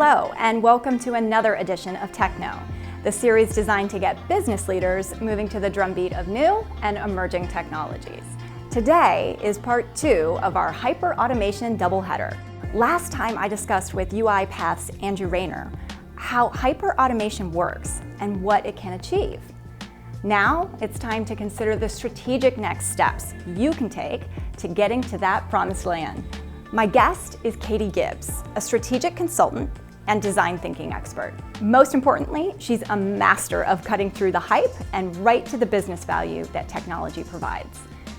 Hello, and welcome to another edition of TechKnow, the series designed to get business leaders moving to the drumbeat of new and emerging technologies. Today is part 2 of our hyper-automation doubleheader. Last time I discussed with UiPath's Andrew Rayner how hyper-automation works and what it can achieve. Now it's time to consider the strategic next steps you can take to getting to that promised land. My guest is Katie Gibbs, a strategic consultant and design thinking expert. Most importantly, she's a master of cutting through the hype and right to the business value that technology provides.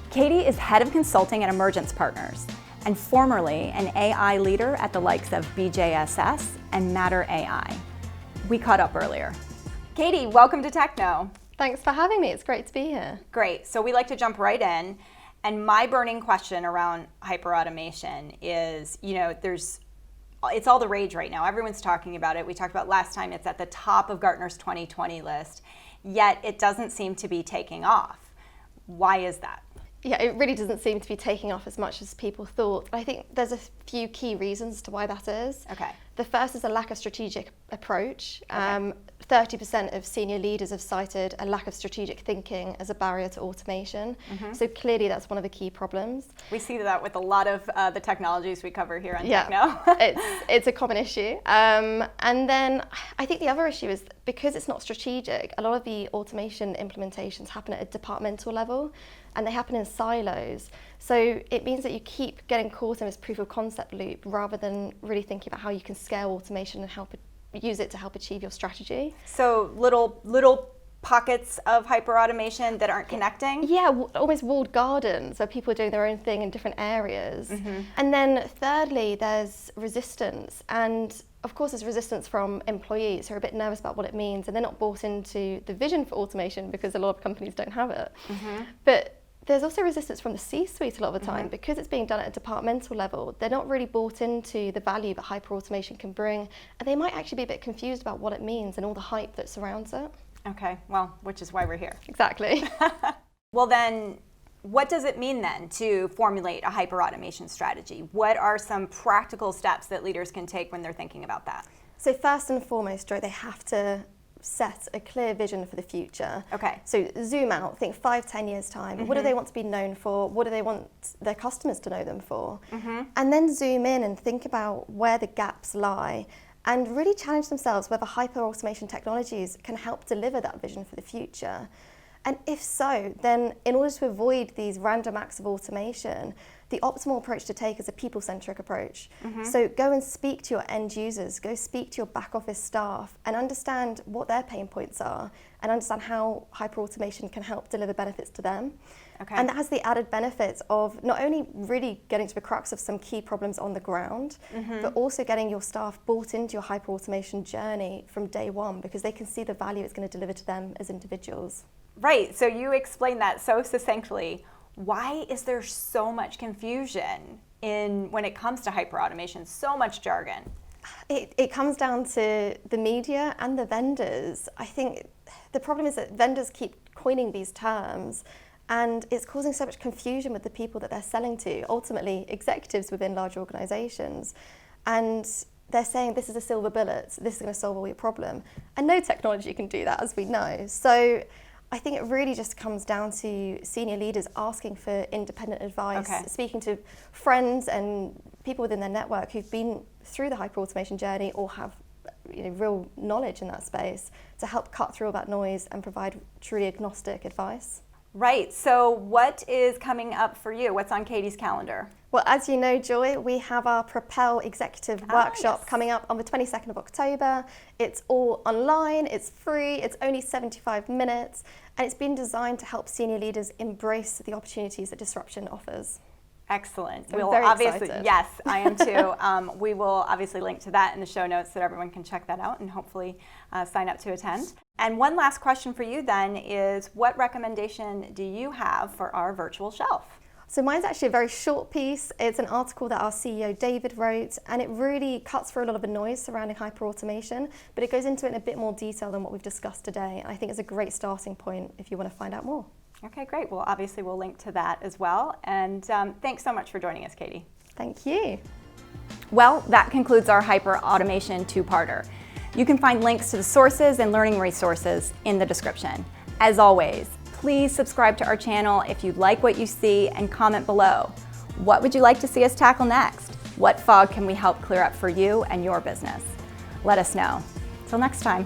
Katie is head of consulting at Emergence Partners and formerly an AI leader at the likes of BJSS and Matter AI. We caught up earlier. Katie, welcome to TechKnow. Thanks for having me. It's great to be here. Great. So we like to jump right in. And my burning question around hyperautomation is, it's all the rage right now. Everyone's talking about it. We talked about last time, it's at the top of Gartner's 2020 list, yet it doesn't seem to be taking off. Why is that? Yeah, it really doesn't seem to be taking off as much as people thought. I think there's a few key reasons to why that is. Okay. The first is a lack of strategic approach. Okay. 30% of senior leaders have cited a lack of strategic thinking as a barrier to automation. Mm-hmm. So clearly that's one of the key problems. We see that with a lot of the technologies we cover here on TechKnow. It's a common issue. And then I think the other issue is because it's not strategic, a lot of the automation implementations happen at a departmental level and they happen in silos. So it means that you keep getting caught in this proof of concept loop rather than really thinking about how you can scale automation and use it to help achieve your strategy. So little pockets of hyperautomation that aren't connecting? Yeah, almost walled gardens where people are doing their own thing in different areas. Mm-hmm. And then thirdly, there's resistance. And of course, there's resistance from employees who are a bit nervous about what it means and they're not bought into the vision for automation because a lot of companies don't have it. Mm-hmm. But there's also resistance from the C-suite a lot of the time. Mm-hmm. Because it's being done at a departmental level. They're not really bought into the value that hyperautomation can bring, and they might actually be a bit confused about what it means and all the hype that surrounds it. Okay, well, which is why we're here. Exactly. Well then, what does it mean then to formulate a hyperautomation strategy? What are some practical steps that leaders can take when they're thinking about that? So first and foremost, Joe, they have to set a clear vision for the future. Okay. So zoom out, think 5-10 years time. Mm-hmm. What do they want to be known for? What do they want their customers to know them for? Mm-hmm. And then zoom in and think about where the gaps lie and really challenge themselves whether hyper-automation technologies can help deliver that vision for the future. And if so, then in order to avoid these random acts of automation, the optimal approach to take is a people-centric approach. Mm-hmm. So go and speak to your end users, go speak to your back office staff and understand what their pain points are and understand how hyper-automation can help deliver benefits to them. Okay. And that has the added benefit of not only really getting to the crux of some key problems on the ground, mm-hmm. but also getting your staff bought into your hyper-automation journey from day one because they can see the value it's going to deliver to them as individuals. Right, so you explained that so succinctly. Why is there so much confusion when it comes to hyperautomation, so much jargon? It comes down to the media and the vendors. I think the problem is that vendors keep coining these terms and it's causing so much confusion with the people that they're selling to, ultimately executives within large organizations. And they're saying this is a silver bullet, this is going to solve all your problem. And no technology can do that, as we know. So I think it really just comes down to senior leaders asking for independent advice, okay. Speaking to friends and people within their network who've been through the hyperautomation journey or have real knowledge in that space to help cut through all that noise and provide truly agnostic advice. Right, so what is coming up for you? What's on Katie's calendar? Well, as you know, Joy, we have our PROPEL executive workshop coming up on the 22nd of October. It's all online, it's free, it's only 75 minutes, and it's been designed to help senior leaders embrace the opportunities that disruption offers. Excellent. So we'll very obviously excited. Yes, I am too. We will obviously link to that in the show notes so that everyone can check that out and hopefully sign up to attend. And one last question for you then is, what recommendation do you have for our virtual shelf? So mine's actually a very short piece. It's an article that our CEO David wrote, and it really cuts through a lot of the noise surrounding hyperautomation, but it goes into it in a bit more detail than what we've discussed today. And I think it's a great starting point if you want to find out more. Okay, great. Well, obviously we'll link to that as well. And thanks so much for joining us, Katie. Thank you. Well, that concludes our hyper-automation two-parter. You can find links to the sources and learning resources in the description. As always, please subscribe to our channel if you like what you see and comment below. What would you like to see us tackle next? What fog can we help clear up for you and your business? Let us know. Till next time.